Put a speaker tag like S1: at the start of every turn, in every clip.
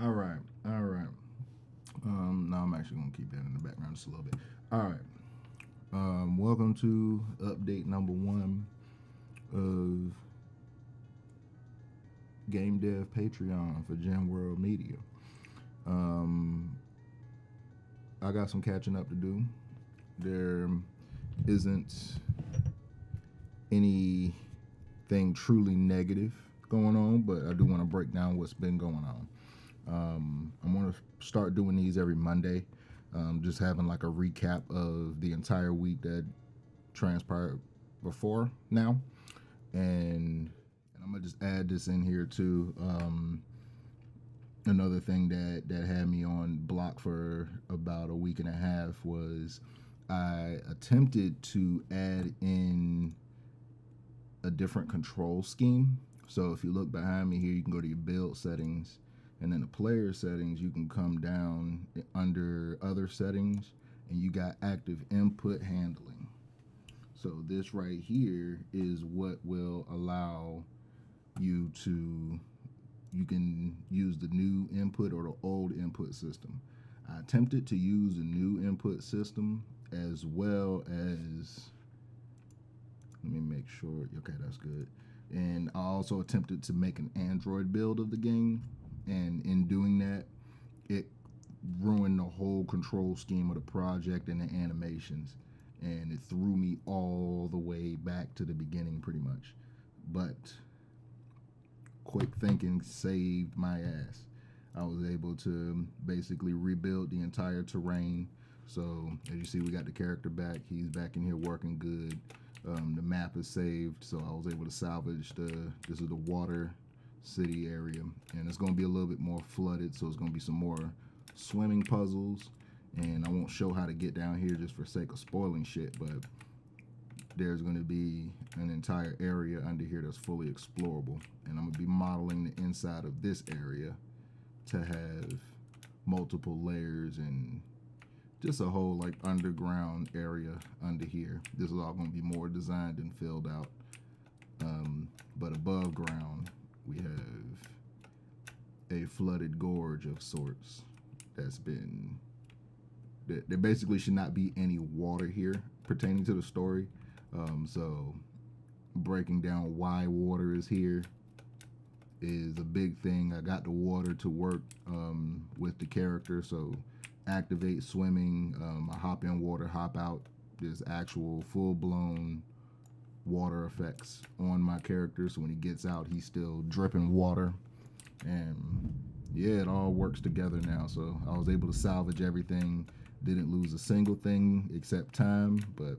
S1: All right, all right. No, I'm actually gonna keep that in the background just a little bit. All right. Welcome to update number one of Game Dev Patreon for GenWorld Media. Um, I got some catching up to do. There isn't anything truly negative going on, but I do want to break down what's been going on. I'm going to start doing these every Monday, just having like a recap of the entire week that transpired before now. And I'm going to just add this in here too. Another thing that had me on block for about a week and a half was I attempted to add in a different control scheme. So if you look behind me here, you can go to your build settings, and then the player settings, you can come down under other settings, and you got active input handling. So this right here is what will allow you can use the new input or the old input system. I attempted to use the new input system as well as, let me make sure, okay, that's good. And I also attempted to make an Android build of the game, and in doing that, it ruined the whole control scheme of the project and the animations, and it threw me all the way back to the beginning pretty much. But quick thinking saved my ass. I was able to basically rebuild the entire terrain. So as you see, we got the character back. He's back in here working good. The map is saved, so I was able to salvage this is the water city area, and it's going to be a little bit more flooded, so it's going to be some more swimming puzzles, and I won't show how to get down here just for sake of spoiling shit, but there's going to be an entire area under here that's fully explorable, and I'm going to be modeling the inside of this area to have multiple layers and just a whole like underground area under here. This is all going to be more designed and filled out, but above ground we have a flooded gorge of sorts that's been, there basically should not be any water here pertaining to the story. So breaking down why water is here is a big thing. I got the water to work with the character, so activate swimming, I hop in water, hop out. There's actual full-blown water effects on my character, so when he gets out, he's still dripping water. And yeah, it all works together now. So I was able to salvage everything, didn't lose a single thing except time, but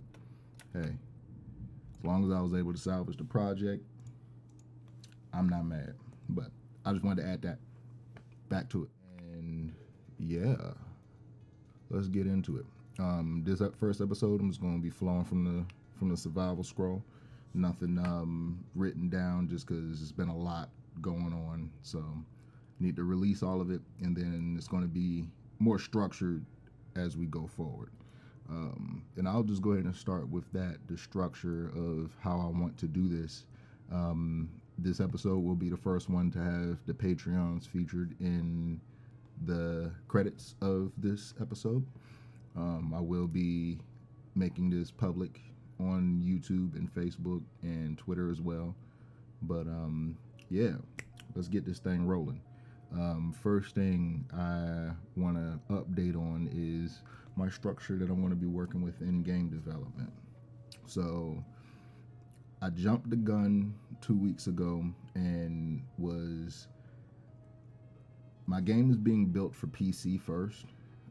S1: hey, as long as I was able to salvage the project, I'm not mad. But I just wanted to add that back to it. And yeah, let's get into it. This first episode, I'm just going to be flowing from the survival scroll. Nothing written down, just because it's been a lot going on. So need to release all of it, and then it's going to be more structured as we go forward. And I'll just go ahead and start with that, the structure of how I want to do this. This episode will be the first one to have the Patreons featured in the credits of this episode. I will be making this public on YouTube and Facebook and Twitter as well. But yeah, let's get this thing rolling. First thing I want to update on is my structure that I want to be working with in game development. So I jumped the gun 2 weeks ago and my game is being built for PC first.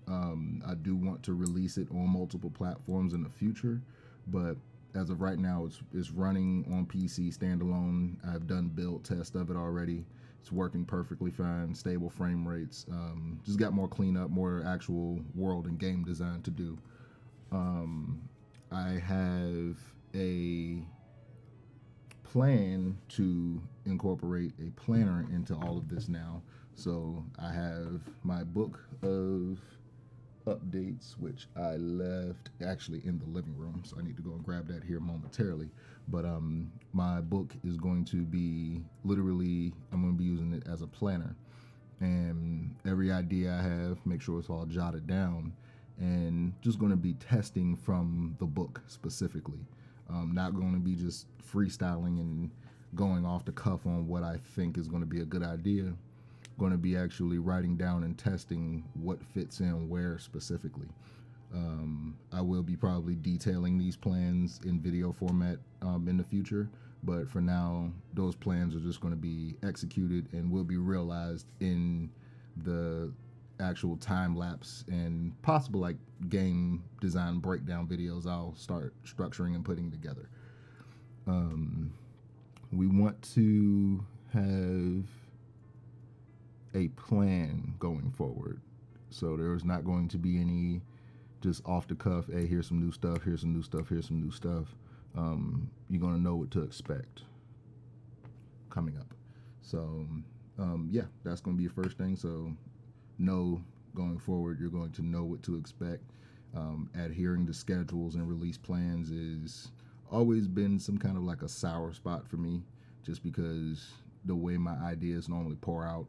S1: I do want to release it on multiple platforms in the future, but as of right now, it's running on PC standalone. I've done build test of it already. It's working perfectly fine, stable frame rates. Just got more cleanup, more actual world and game design to do. I have a plan to incorporate a planner into all of this now. So I have my book of updates, which I left actually in the living room, so I need to go and grab that here momentarily. But my book is going to be literally, I'm going to be using it as a planner. And every idea I have, make sure it's all jotted down, and just going to be testing from the book specifically. Not going to be just freestyling and going off the cuff on what I think is going to be a good idea. Going to be actually writing down and testing what fits in where specifically. I will be probably detailing these plans in video format in the future, but for now, those plans are just going to be executed and will be realized in the actual time lapse and possible like game design breakdown videos I'll start structuring and putting together. We want to have a plan going forward, so there's not going to be any just off the cuff, hey, here's some new stuff, here's some new stuff, here's some new stuff. You're going to know what to expect coming up. So, yeah, that's going to be the first thing. So, going forward, you're going to know what to expect. Adhering to schedules and release plans is always been some kind of like a sour spot for me, just because the way my ideas normally pour out,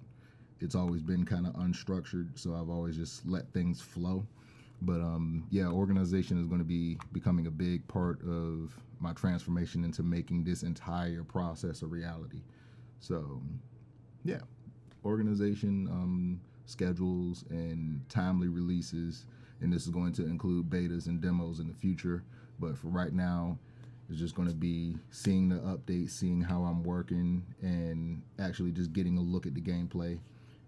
S1: it's always been kind of unstructured. So I've always just let things flow. But yeah, organization is going to be becoming a big part of my transformation into making this entire process a reality. So yeah, organization, schedules, and timely releases. And this is going to include betas and demos in the future. But for right now, it's just going to be seeing the updates, seeing how I'm working, and actually just getting a look at the gameplay.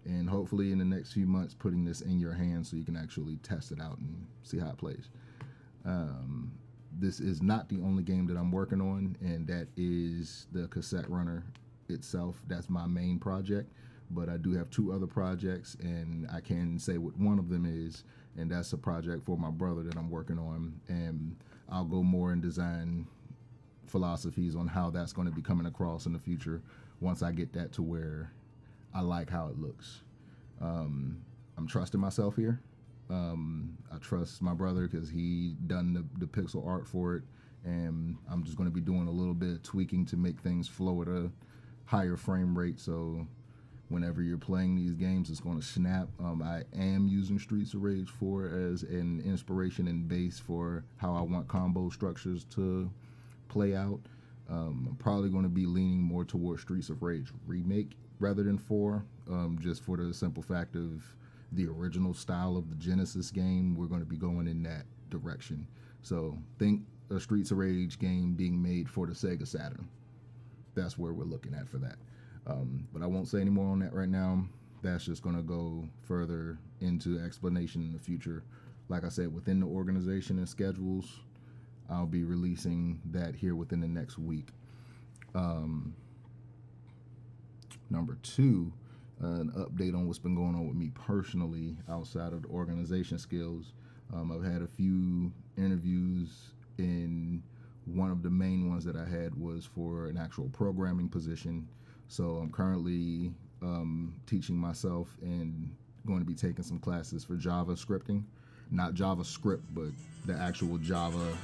S1: And hopefully in the next few months, putting this in your hands so you can actually test it out and see how it plays. This is not the only game that I'm working on, and that is the cassette runner itself. That's my main project, but I do have 2 other projects, and I can say what one of them is, and that's a project for my brother that I'm working on, and I'll go more in design philosophies on how that's going to be coming across in the future once I get that to where I like how it looks. I'm trusting myself here. I trust my brother because he done the pixel art for it, and I'm just going to be doing a little bit of tweaking to make things flow at a higher frame rate, so whenever you're playing these games, it's going to snap. I am using Streets of Rage 4 as an inspiration and base for how I want combo structures to play out. I'm probably going to be leaning more towards Streets of Rage Remake rather than 4, just for the simple fact of the original style of the Genesis game. We're going to be going in that direction. So think a Streets of Rage game being made for the Sega Saturn. That's where we're looking at for that. But I won't say any more on that right now. That's just going to go further into explanation in the future. Like I said, within the organization and schedules, I'll be releasing that here within the next week. Number 2, an update on what's been going on with me personally outside of the organization skills. I've had a few interviews, and one of the main ones that I had was for an actual programming position. So I'm currently teaching myself and going to be taking some classes for Java scripting. Not JavaScript, but the actual Java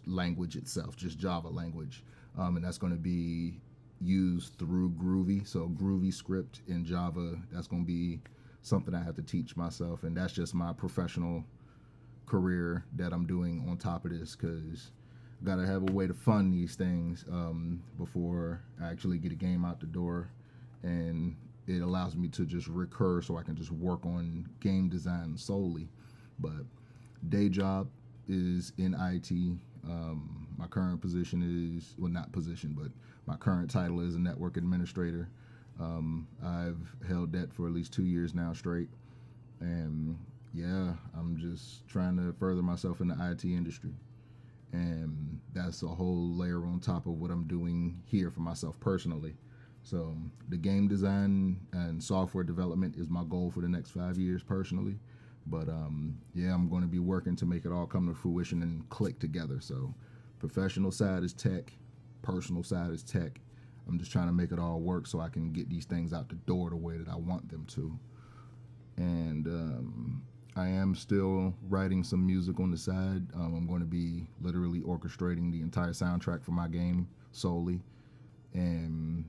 S1: language itself, just Java language. And that's going to be used through Groovy. So Groovy script in Java, that's going to be something I have to teach myself. And that's just my professional career that I'm doing on top of this, because I got to have a way to fund these things before I actually get a game out the door. And it allows me to just recur so I can just work on game design solely. But day job is in IT. My current position is, well, not position, but my current title is a network administrator. I've held that for at least 2 years now straight. And yeah, I'm just trying to further myself in the IT industry. And that's a whole layer on top of what I'm doing here for myself personally. So the game design and software development is my goal for the next 5 years personally. But yeah, I'm going to be working to make it all come to fruition and click together. So professional side is tech, personal side is tech. I'm just trying to make it all work so I can get these things out the door the way that I want them to. And I am still writing some music on the side. I'm going to be literally orchestrating the entire soundtrack for my game solely. And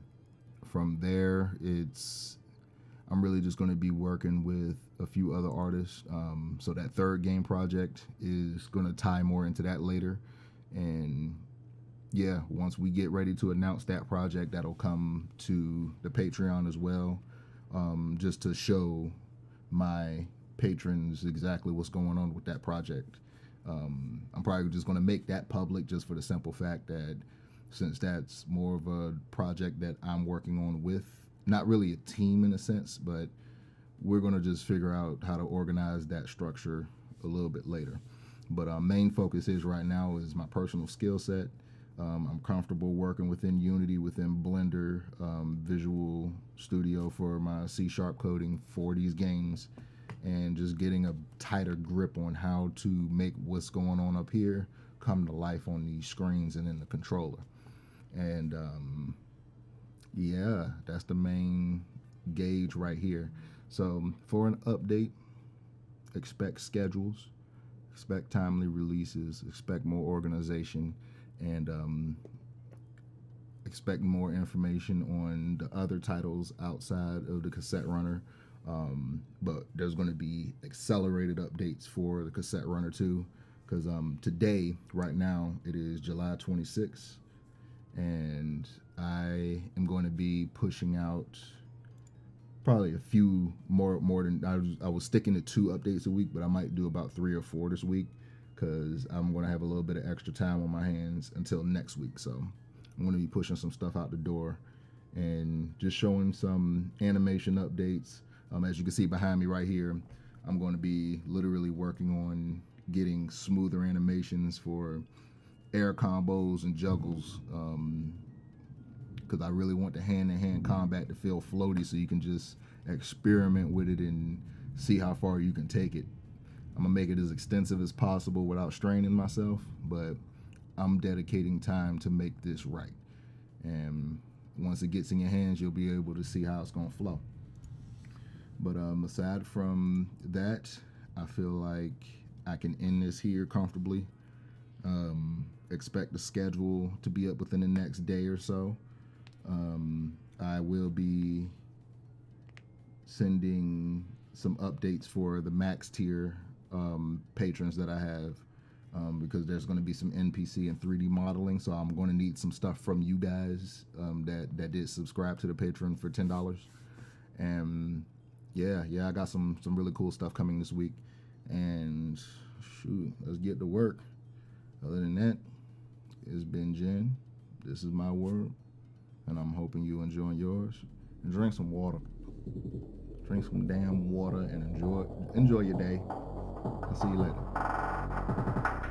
S1: from there, I'm really just going to be working with a few other artists. So that third game project is going to tie more into that later. And yeah, once we get ready to announce that project, that'll come to the Patreon as well, just to show my patrons exactly what's going on with that project. I'm probably just going to make that public just for the simple fact that since that's more of a project that I'm working on with, not really a team in a sense, but we're going to just figure out how to organize that structure a little bit later. But main focus is right now is my personal skill set. I'm comfortable working within Unity, within Blender, Visual Studio for my C# coding for these games, and just getting a tighter grip on how to make what's going on up here come to life on these screens and in the controller. And yeah, that's the main gauge right here. So for an update, expect schedules, expect timely releases, expect more organization, and expect more information on the other titles outside of the cassette runner. But there's going to be accelerated updates for the cassette runner too, because today, right now, it is July 26th, and I am going to be pushing out probably a few more than I was sticking to 2 updates a week, but I might do about 3 or 4 this week, because I'm going to have a little bit of extra time on my hands until next week. So I'm going to be pushing some stuff out the door and just showing some animation updates. As you can see behind me right here, I'm going to be literally working on getting smoother animations for air combos and juggles, because I really want the hand-to-hand combat to feel floaty, so you can just experiment with it and see how far you can take it. I'm gonna make it as extensive as possible without straining myself, but I'm dedicating time to make this right. And once it gets in your hands, you'll be able to see how it's gonna flow. But aside from that, I feel like I can end this here comfortably. Expect the schedule to be up within the next day or so. I will be sending some updates for the max tier patrons that I have, because there's going to be some NPC and 3D modeling, so I'm going to need some stuff from you guys that did subscribe to the Patreon for $10. And yeah, I got some really cool stuff coming this week, and shoot, let's get to work. Other than that, it's been Jen. This is my world, and I'm hoping you enjoy yours. And drink some water. Drink some damn water and enjoy your day. I'll see you later.